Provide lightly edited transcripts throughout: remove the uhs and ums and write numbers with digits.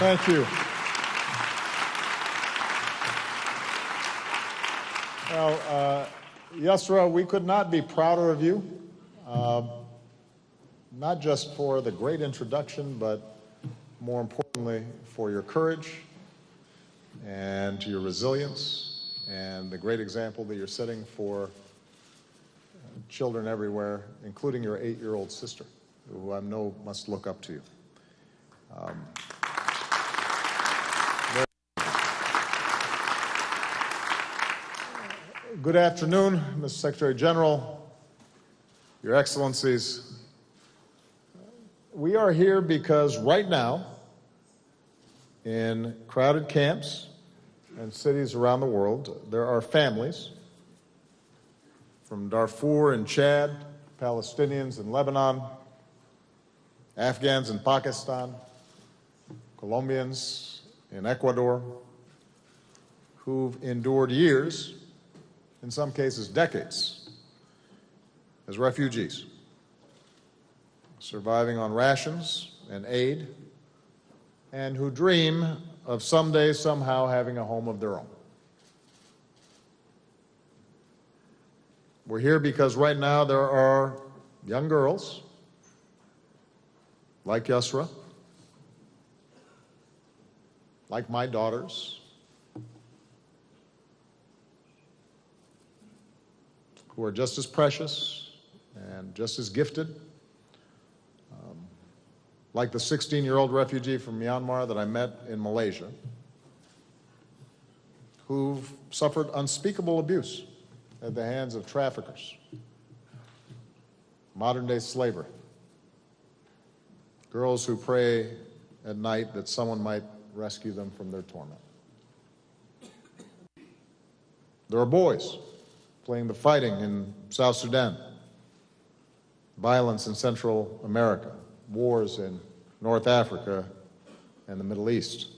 Thank you. Well, Yusra, we could not be prouder of you, not just for the great introduction, but more importantly, for your courage and your resilience and the great example that you're setting for children everywhere, including your 8-year-old sister, who I know must look up to you. Good afternoon, Mr. Secretary General, Your Excellencies. We are here because right now, in crowded camps and cities around the world, there are families from Darfur and Chad, Palestinians in Lebanon, Afghans in Pakistan, Colombians in Ecuador, who've endured years, in some cases decades, as refugees, surviving on rations and aid, and who dream of someday somehow having a home of their own. We're here because right now there are young girls like Yusra, like my daughters, who are just as precious and just as gifted, like the 16-year-old refugee from Myanmar that I met in Malaysia, who've suffered unspeakable abuse at the hands of traffickers, modern-day slavery, girls who pray at night that someone might rescue them from their torment. There are boys fleeing the fighting in South Sudan, violence in Central America, wars in North Africa and the Middle East,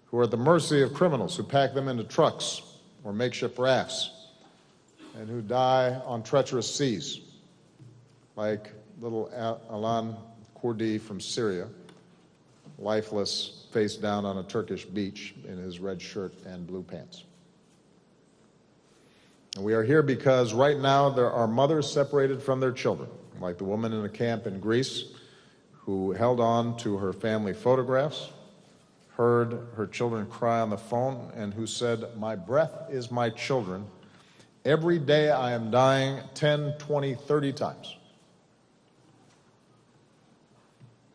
who are at the mercy of criminals who pack them into trucks or makeshift rafts and who die on treacherous seas, like little Alan Kurdi from Syria, lifeless, face down on a Turkish beach in his red shirt and blue pants. And we are here because right now there are mothers separated from their children, like the woman in a camp in Greece who held on to her family photographs, heard her children cry on the phone, and who said, "My breath is my children. Every day I am dying 10, 20, 30 times."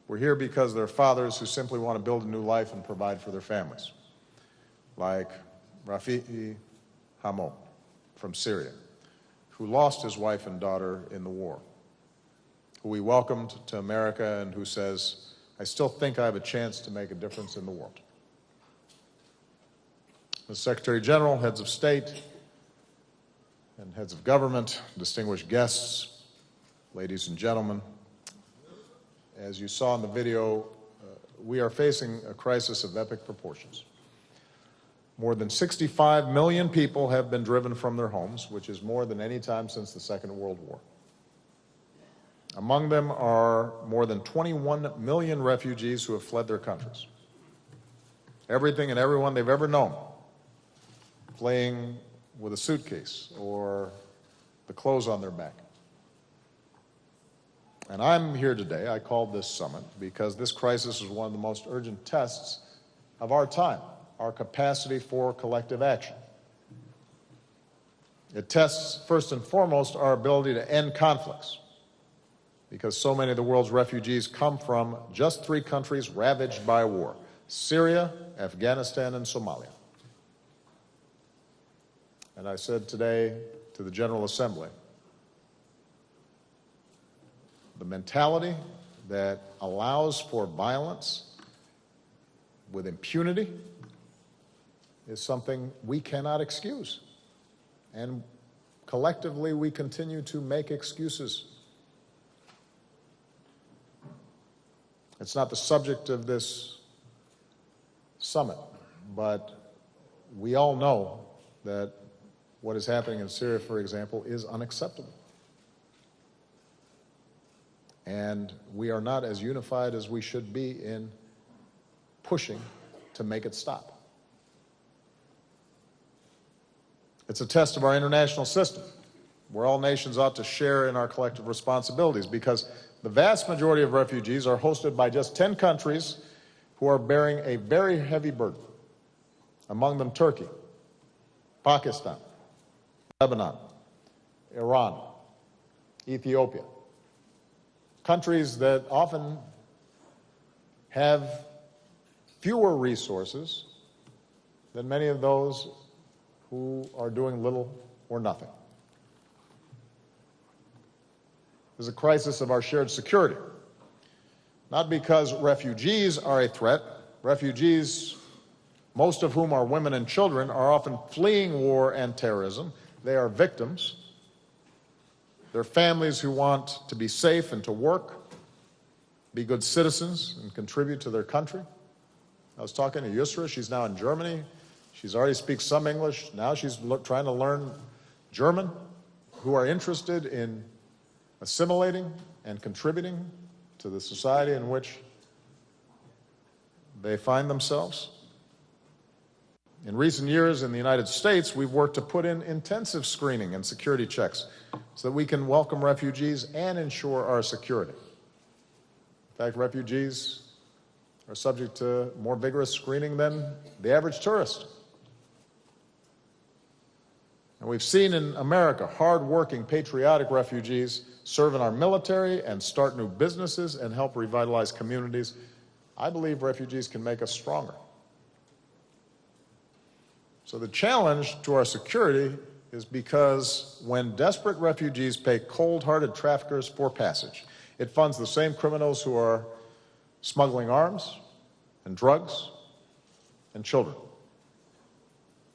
We're here because there are fathers who simply want to build a new life and provide for their families, like Rafi'i Hamo from Syria, who lost his wife and daughter in the war, who we welcomed to America and who says, "I still think I have a chance to make a difference in the world." The Secretary General, heads of state, and heads of government, distinguished guests, ladies and gentlemen, as you saw in the video, we are facing a crisis of epic proportions. More than 65 million people have been driven from their homes, which is more than any time since the Second World War. Among them are more than 21 million refugees who have fled their countries. Everything and everyone they've ever known, fleeing with a suitcase or the clothes on their back. And I'm here today, I called this summit, because this crisis is one of the most urgent tests of our time, our capacity for collective action. It tests, first and foremost, our ability to end conflicts, because so many of the world's refugees come from just 3 countries ravaged by war: Syria, Afghanistan, and Somalia. And I said today to the General Assembly, the mentality that allows for violence with impunity is something we cannot excuse. And collectively, we continue to make excuses. It's not the subject of this summit, but we all know that what is happening in Syria, for example, is unacceptable. And we are not as unified as we should be in pushing to make it stop. It's a test of our international system, where all nations ought to share in our collective responsibilities, because the vast majority of refugees are hosted by just 10 countries who are bearing a very heavy burden, among them Turkey, Pakistan, Lebanon, Iran, Ethiopia, countries that often have fewer resources than many of those who are doing little or nothing. There's a crisis of our shared security, not because refugees are a threat. Refugees, most of whom are women and children, are often fleeing war and terrorism. They are victims. They're families who want to be safe and to work, be good citizens, and contribute to their country. I was talking to Yusra. She's now in Germany. She's already speaks some English. Now she's trying to learn German, who are interested in assimilating and contributing to the society in which they find themselves. In recent years in the United States, we've worked to put in intensive screening and security checks so that we can welcome refugees and ensure our security. In fact, refugees are subject to more vigorous screening than the average tourist. And we've seen in America hard-working, patriotic refugees serve in our military and start new businesses and help revitalize communities. I believe refugees can make us stronger. So the challenge to our security is because when desperate refugees pay cold-hearted traffickers for passage, it funds the same criminals who are smuggling arms and drugs and children.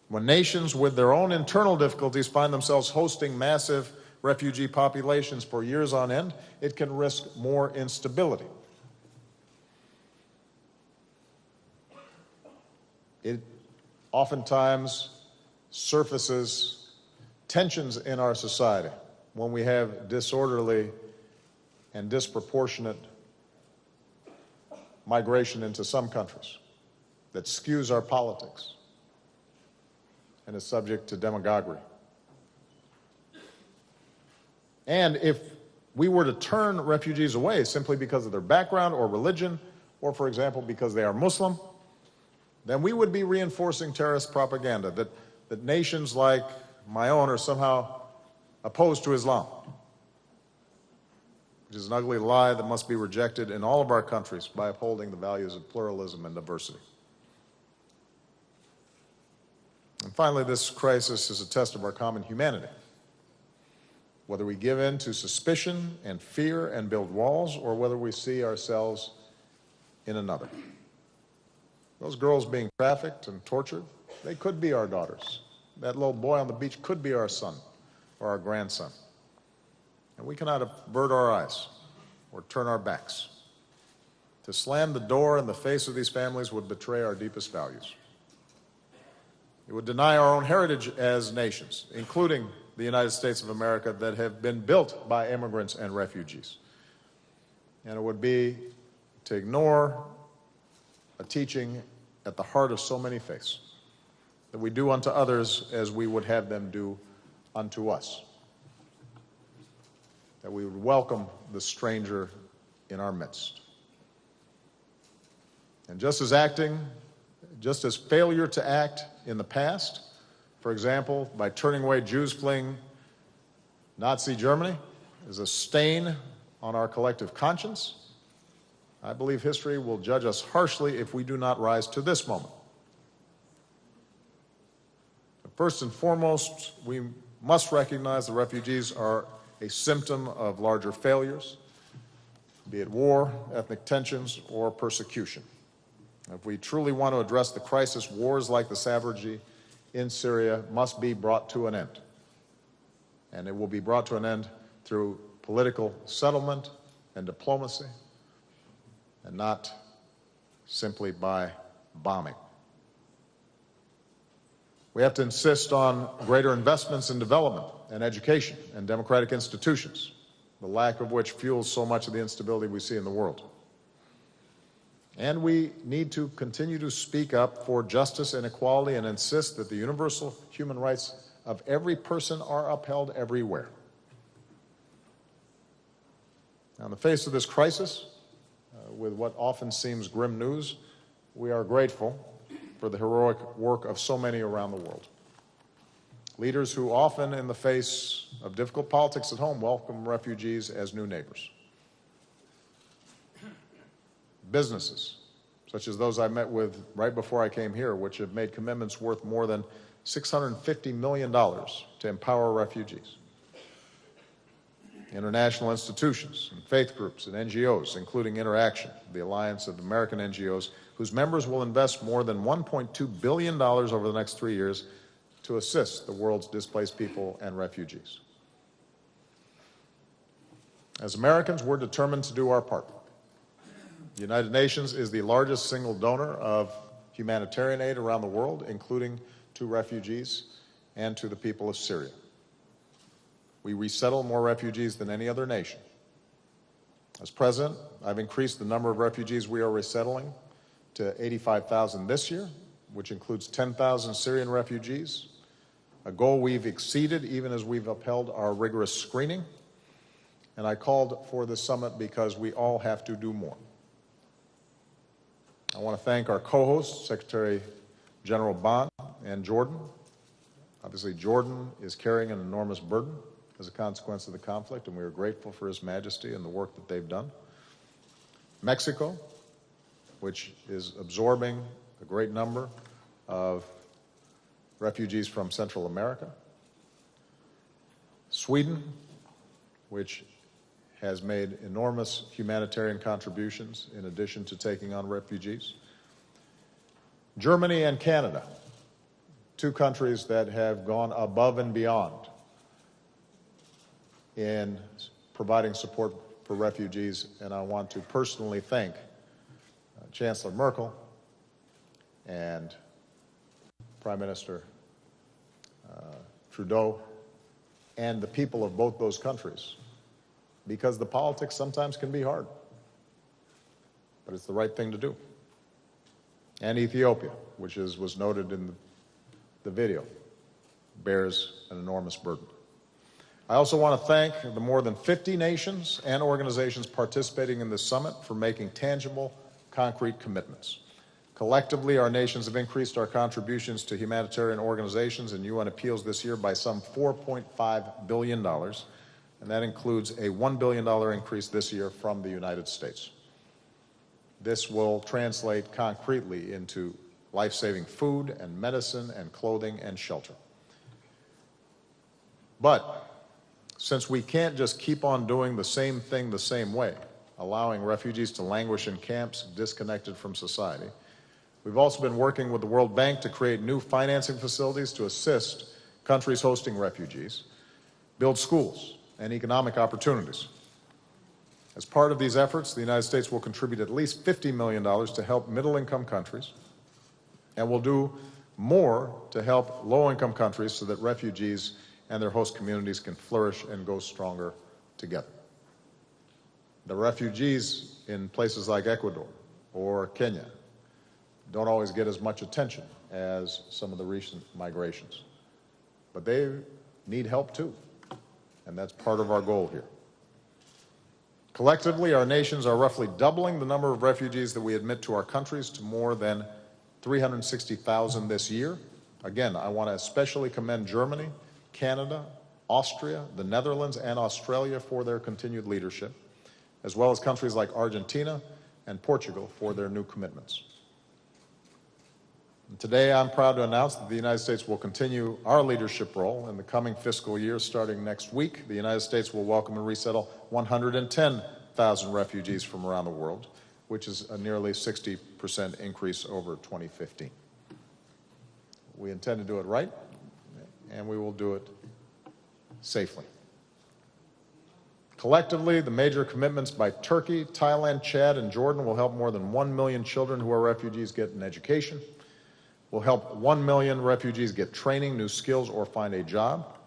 When nations with their own internal difficulties find themselves hosting massive refugee populations for years on end, it can risk more instability. It oftentimes surfaces tensions in our society when we have disorderly and disproportionate migration into some countries that skews our politics and is subject to demagoguery. And if we were to turn refugees away simply because of their background or religion, or, for example, because they are Muslim, then we would be reinforcing terrorist propaganda that nations like my own are somehow opposed to Islam, which is an ugly lie that must be rejected in all of our countries by upholding the values of pluralism and diversity. And finally, this crisis is a test of our common humanity. Whether we give in to suspicion and fear and build walls, or whether we see ourselves in another. Those girls being trafficked and tortured, they could be our daughters. That little boy on the beach could be our son or our grandson. And we cannot avert our eyes or turn our backs. To slam the door in the face of these families would betray our deepest values. It would deny our own heritage as nations, including the United States of America, that have been built by immigrants and refugees. And it would be to ignore a teaching at the heart of so many faiths, that we do unto others as we would have them do unto us, that we would welcome the stranger in our midst. And just as failure to act in the past, for example, by turning away Jews fleeing Nazi Germany, is a stain on our collective conscience, I believe history will judge us harshly if we do not rise to this moment. First and foremost, we must recognize the refugees are a symptom of larger failures, be it war, ethnic tensions, or persecution. If we truly want to address the crisis, wars like the savagery in Syria must be brought to an end. And it will be brought to an end through political settlement and diplomacy, and not simply by bombing. We have to insist on greater investments in development and education and democratic institutions, the lack of which fuels so much of the instability we see in the world. And we need to continue to speak up for justice and equality and insist that the universal human rights of every person are upheld everywhere. Now, in the face of this crisis, with what often seems grim news, we are grateful for the heroic work of so many around the world. Leaders who often, in the face of difficult politics at home, welcome refugees as new neighbors. Businesses, such as those I met with right before I came here, which have made commitments worth more than $650 million to empower refugees. International institutions and faith groups and NGOs, including Interaction, the Alliance of American NGOs, whose members will invest more than $1.2 billion over the next 3 years to assist the world's displaced people and refugees. As Americans, we're determined to do our part. The United Nations is the largest single donor of humanitarian aid around the world, including to refugees and to the people of Syria. We resettle more refugees than any other nation. As president, I've increased the number of refugees we are resettling to 85,000 this year, which includes 10,000 Syrian refugees, a goal we've exceeded even as we've upheld our rigorous screening. And I called for this summit because we all have to do more. I want to thank our co-hosts, Secretary General Bond and Jordan. Obviously, Jordan is carrying an enormous burden as a consequence of the conflict, and we are grateful for His Majesty and the work that they've done. Mexico, which is absorbing a great number of refugees from Central America. Sweden, which has made enormous humanitarian contributions in addition to taking on refugees. Germany and Canada, two countries that have gone above and beyond in providing support for refugees, and I want to personally thank Chancellor Merkel and Prime Minister Trudeau and the people of both those countries, because the politics sometimes can be hard, but it's the right thing to do. And Ethiopia, which was noted in the video, bears an enormous burden. I also want to thank the more than 50 nations and organizations participating in this summit for making tangible, concrete commitments. Collectively, our nations have increased our contributions to humanitarian organizations and UN appeals this year by some $4.5 billion, and that includes a $1 billion increase this year from the United States. This will translate concretely into life-saving food and medicine and clothing and shelter. But since we can't just keep on doing the same thing the same way, allowing refugees to languish in camps disconnected from society, we've also been working with the World Bank to create new financing facilities to assist countries hosting refugees, build schools and economic opportunities. As part of these efforts, the United States will contribute at least $50 million to help middle-income countries, and will do more to help low-income countries so that refugees and their host communities can flourish and go stronger together. The refugees in places like Ecuador or Kenya don't always get as much attention as some of the recent migrations, but they need help too, and that's part of our goal here. Collectively, our nations are roughly doubling the number of refugees that we admit to our countries to more than 360,000 this year. Again, I want to especially commend Germany, Canada, Austria, the Netherlands, and Australia for their continued leadership, as well as countries like Argentina and Portugal for their new commitments. And today, I'm proud to announce that the United States will continue our leadership role in the coming fiscal year. Starting next week, the United States will welcome and resettle 110,000 refugees from around the world, which is a nearly 60% increase over 2015. We intend to do it right, and we will do it safely. Collectively, the major commitments by Turkey, Thailand, Chad, and Jordan will help more than 1 million children who are refugees get an education, will help 1 million refugees get training, new skills, or find a job.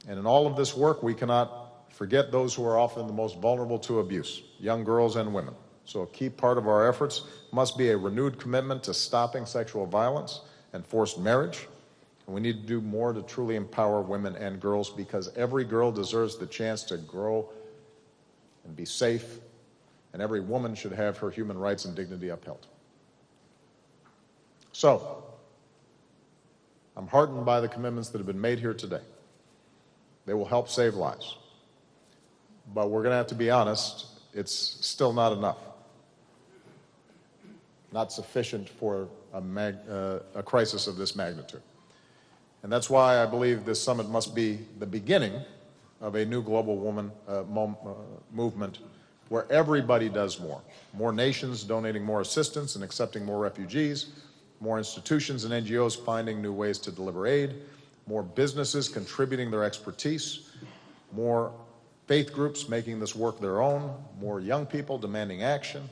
And in all of this work, we cannot forget those who are often the most vulnerable to abuse, young girls and women. So a key part of our efforts must be a renewed commitment to stopping sexual violence and forced marriage. And we need to do more to truly empower women and girls, because every girl deserves the chance to grow and be safe, and every woman should have her human rights and dignity upheld. So, I'm heartened by the commitments that have been made here today. They will help save lives. But we're going to have to be honest, it's still not enough. Not sufficient for a crisis of this magnitude. And that's why I believe this summit must be the beginning of a new global woman movement where everybody does more. More nations donating more assistance and accepting more refugees, more institutions and NGOs finding new ways to deliver aid, more businesses contributing their expertise, more faith groups making this work their own, more young people demanding action,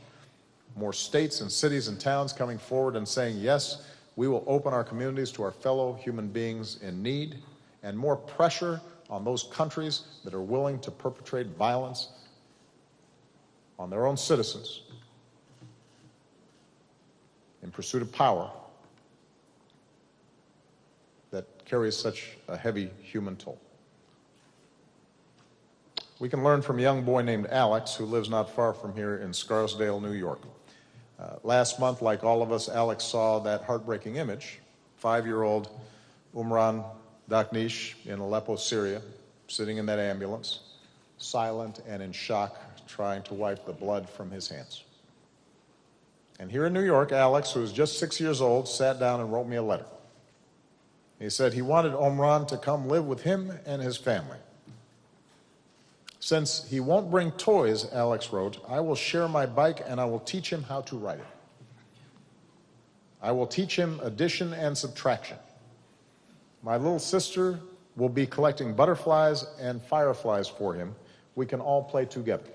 more states and cities and towns coming forward and saying, yes, we will open our communities to our fellow human beings in need, and more pressure on those countries that are willing to perpetrate violence on their own citizens in pursuit of power that carries such a heavy human toll. We can learn from a young boy named Alex, who lives not far from here in Scarsdale, New York. Last month, like all of us, Alex saw that heartbreaking image, 5-year-old Umran Daknish in Aleppo, Syria, sitting in that ambulance, silent and in shock, trying to wipe the blood from his hands. And here in New York, Alex, who was just 6 years old, sat down and wrote me a letter. He said he wanted Umran to come live with him and his family. Since he won't bring toys, Alex wrote, I will share my bike and I will teach him how to ride it. I will teach him addition and subtraction. My little sister will be collecting butterflies and fireflies for him. We can all play together.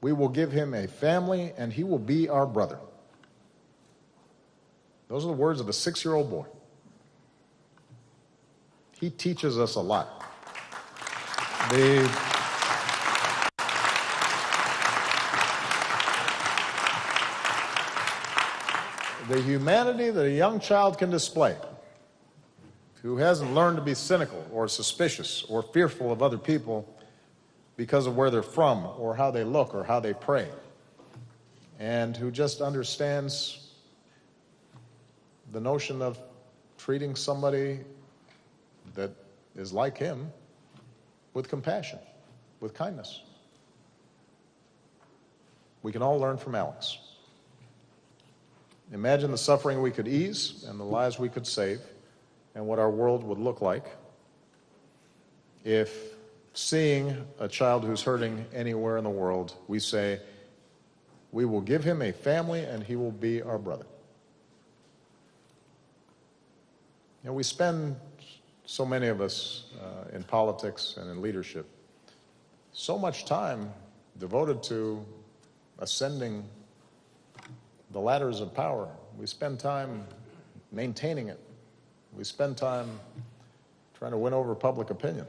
We will give him a family and he will be our brother. Those are the words of a 6-year-old boy. He teaches us a lot. The humanity that a young child can display, who hasn't learned to be cynical or suspicious or fearful of other people because of where they're from or how they look or how they pray, and who just understands the notion of treating somebody that is like him with compassion, with kindness. We can all learn from Alex. Imagine the suffering we could ease and the lives we could save, and what our world would look like if, seeing a child who's hurting anywhere in the world, we say, we will give him a family and he will be our brother. You know, we spend, so many of us in politics and in leadership, so much time devoted to ascending the ladders of power. We spend time maintaining it. We spend time trying to win over public opinion.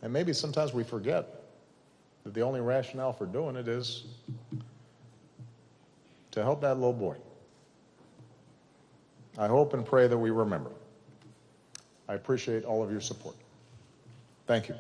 And maybe sometimes we forget that the only rationale for doing it is to help that little boy. I hope and pray that we remember. I appreciate all of your support. Thank you.